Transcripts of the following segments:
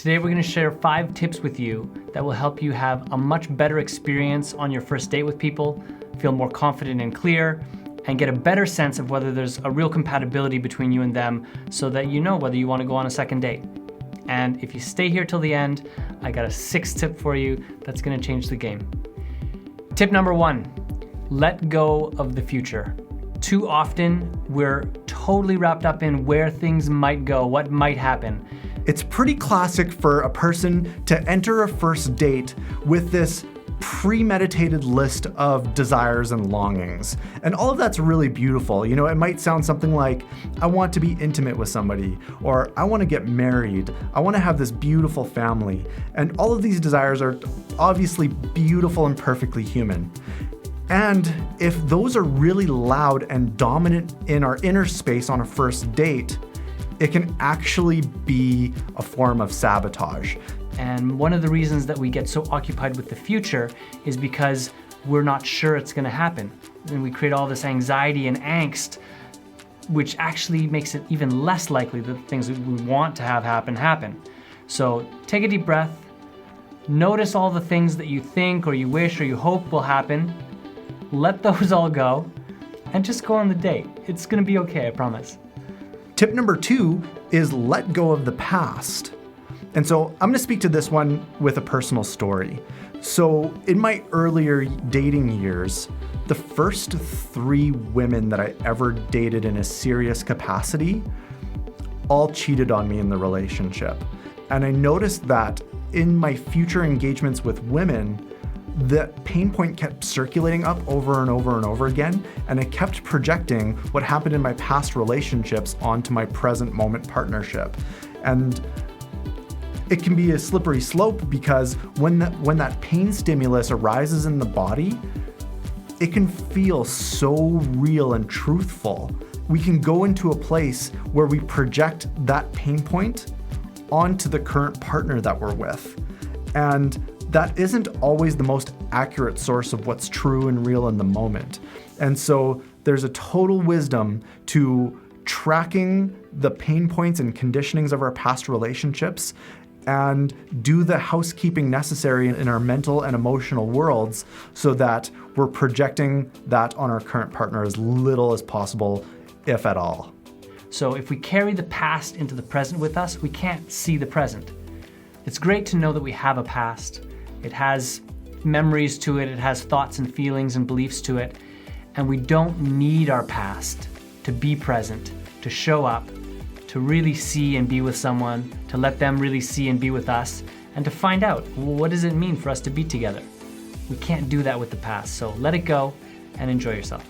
Today we're going to share 5 tips with you that will help you have a much better experience on your first date with people, feel more confident and clear, and get a better sense of whether there's a real compatibility between you and them so that you know whether you want to go on a second date. And if you stay here till the end, I got a 6th tip for you that's going to change the game. Tip number 1, let go of the future. Too often, we're totally wrapped up in where things might go, what might happen. It's pretty classic for a person to enter a first date with this premeditated list of desires and longings. And all of that's really beautiful. You know, it might sound something like, I want to be intimate with somebody, or I want to get married, I want to have this beautiful family. And all of these desires are obviously beautiful and perfectly human. And if those are really loud and dominant in our inner space on a first date, it can actually be a form of sabotage. And one of the reasons that we get so occupied with the future is because we're not sure it's going to happen. And we create all this anxiety and angst, which actually makes it even less likely that the things that we want to have happen. So take a deep breath, notice all the things that you think or you wish or you hope will happen, let those all go, and just go on the date. It's going to be okay, I promise. Tip number 2 is let go of the past. And so I'm going to speak to this one with a personal story. So in my earlier dating years, the first 3 women that I ever dated in a serious capacity all cheated on me in the relationship. And I noticed that in my future engagements with women, the pain point kept circulating up over and over and over again, and I kept projecting what happened in my past relationships onto my present moment partnership. And it can be a slippery slope because when that pain stimulus arises in the body, it can feel so real and truthful. We can go into a place where we project that pain point onto the current partner that we're with. And that isn't always the most accurate source of what's true and real in the moment. And so there's a total wisdom to tracking the pain points and conditionings of our past relationships and do the housekeeping necessary in our mental and emotional worlds so that we're projecting that on our current partner as little as possible, if at all. So if we carry the past into the present with us, we can't see the present. It's great to know that we have a past. It has memories to it, it has thoughts and feelings and beliefs to it, and we don't need our past to be present, to show up, to really see and be with someone, to let them really see and be with us, and to find out, what does it mean for us to be together? We can't do that with the past, so let it go and enjoy yourself.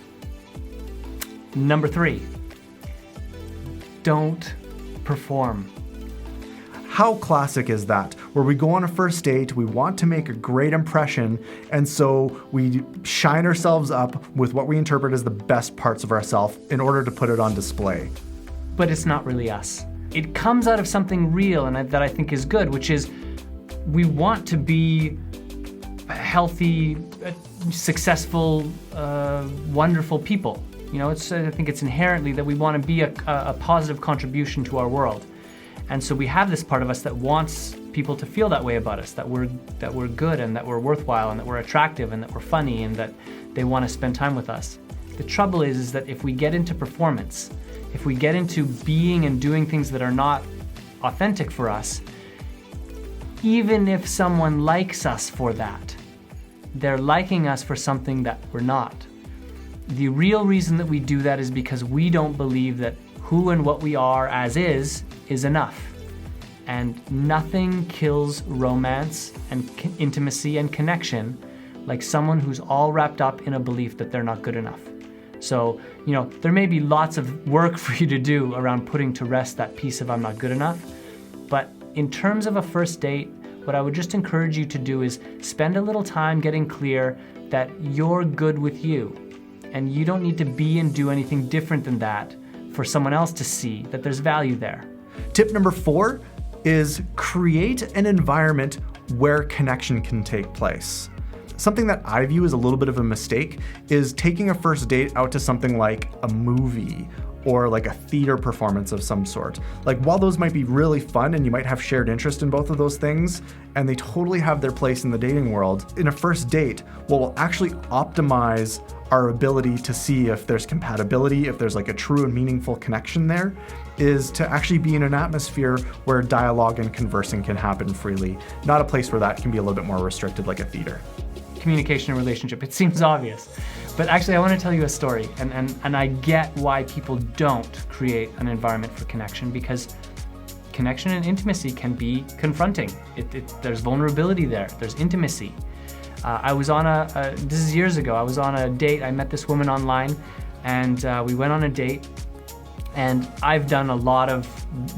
Number 3, don't perform. How classic is that? Where we go on a first date, we want to make a great impression, and so we shine ourselves up with what we interpret as the best parts of ourselves in order to put it on display. But it's not really us. It comes out of something real and that I think is good, which is we want to be healthy, successful, wonderful people. You know, I think it's inherently that we want to be a positive contribution to our world. And so we have this part of us that wants people to feel that way about us, that we're good and that we're worthwhile and that we're attractive and that we're funny and that they want to spend time with us. The trouble is that if we get into performance, if we get into being and doing things that are not authentic for us, even if someone likes us for that, they're liking us for something that we're not. The real reason that we do that is because we don't believe that who and what we are as is enough. And nothing kills romance and intimacy and connection like someone who's all wrapped up in a belief that they're not good enough. So, you know, there may be lots of work for you to do around putting to rest that piece of I'm not good enough. But in terms of a first date, what I would just encourage you to do is spend a little time getting clear that you're good with you. And you don't need to be and do anything different than that for someone else to see that there's value there. Tip number 4 is create an environment where connection can take place. Something that I view as a little bit of a mistake is taking a first date out to something like a movie or like a theater performance of some sort. Like while those might be really fun and you might have shared interest in both of those things, and they totally have their place in the dating world, in a first date, what will actually optimize our ability to see if there's compatibility, if there's like a true and meaningful connection there, is to actually be in an atmosphere where dialogue and conversing can happen freely, not a place where that can be a little bit more restricted like a theater. Communication and relationship, it seems obvious. But actually I want to tell you a story, and I get why people don't create an environment for connection, because connection and intimacy can be confronting. There's vulnerability there, there's intimacy. I was on this is years ago, I was on a date. I met this woman online, and we went on a date, and I've done a lot of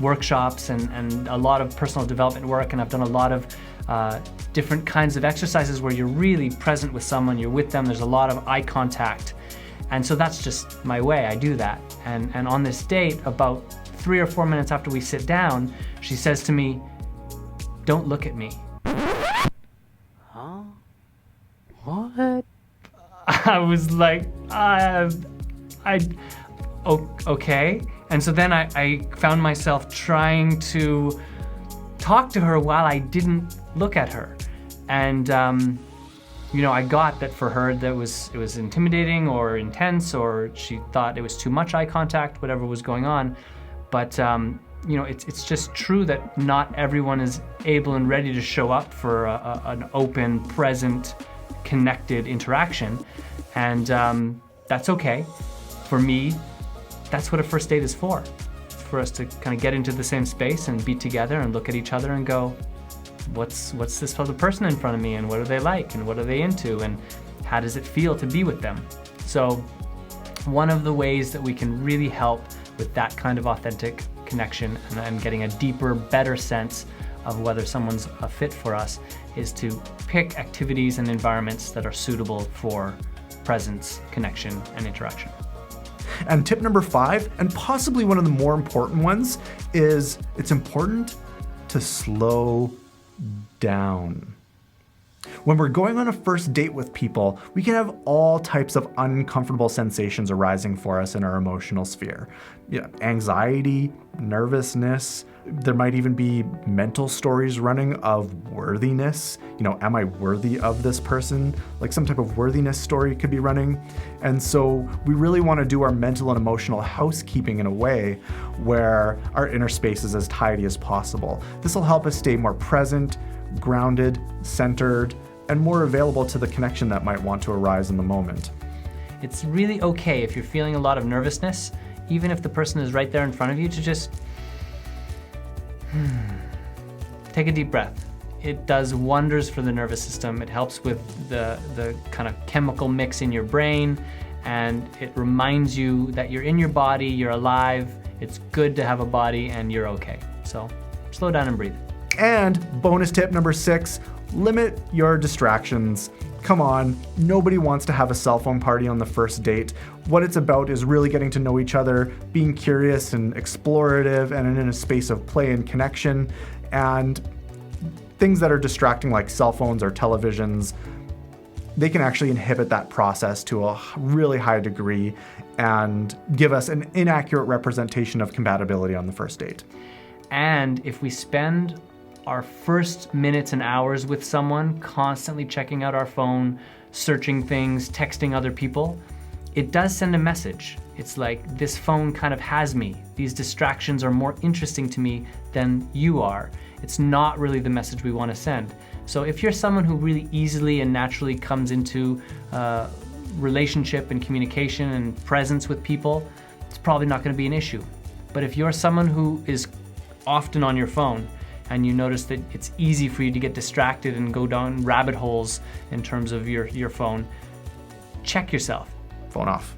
workshops and a lot of personal development work, and I've done a lot of different kinds of exercises where you're really present with someone, you're with them, there's a lot of eye contact. And so that's just my way, I do that. And on this date, about 3 or 4 minutes after we sit down, she says to me, "Don't look at me." Huh? What? I was like, okay. And so then I found myself trying to talk to her while I didn't look at her. And I got that for her it was intimidating or intense, or she thought it was too much eye contact, whatever was going on. But it's just true that not everyone is able and ready to show up for an open, present, connected interaction. And that's okay. For me, that's what a first date is for. It's for us to kind of get into the same space and be together and look at each other and go, what's this other person in front of me, and what are they like, and what are they into, and how does it feel to be with them? So one of the ways that we can really help with that kind of authentic connection and getting a deeper, better sense of whether someone's a fit for us is to pick activities and environments that are suitable for presence, connection, and interaction. And tip number 5, and possibly one of the more important ones, is it's important to slow down. When we're going on a first date with people, we can have all types of uncomfortable sensations arising for us in our emotional sphere. Anxiety, nervousness. There might even be mental stories running of worthiness. Am I worthy of this person? Like some type of worthiness story could be running. And so we really want to do our mental and emotional housekeeping in a way where our inner space is as tidy as possible. This will help us stay more present, grounded, centered, and more available to the connection that might want to arise in the moment. It's really okay if you're feeling a lot of nervousness, even if the person is right there in front of you, to just take a deep breath. It does wonders for the nervous system. It helps with the kind of chemical mix in your brain, and it reminds you that you're in your body, you're alive, it's good to have a body, and you're okay. So slow down and breathe. And bonus tip number 6, limit your distractions. Come on, nobody wants to have a cell phone party on the first date. What it's about is really getting to know each other, being curious and explorative, and in a space of play and connection. And things that are distracting like cell phones or televisions, they can actually inhibit that process to a really high degree and give us an inaccurate representation of compatibility on the first date. And if we spend our first minutes and hours with someone constantly checking out our phone, searching things, texting other people, it does send a message. It's like, this phone kind of has me. These distractions are more interesting to me than you are. It's not really the message we want to send. So if you're someone who really easily and naturally comes into relationship and communication and presence with people, it's probably not going to be an issue. But if you're someone who is often on your phone, and you notice that it's easy for you to get distracted and go down rabbit holes in terms of your phone, check yourself. Phone off.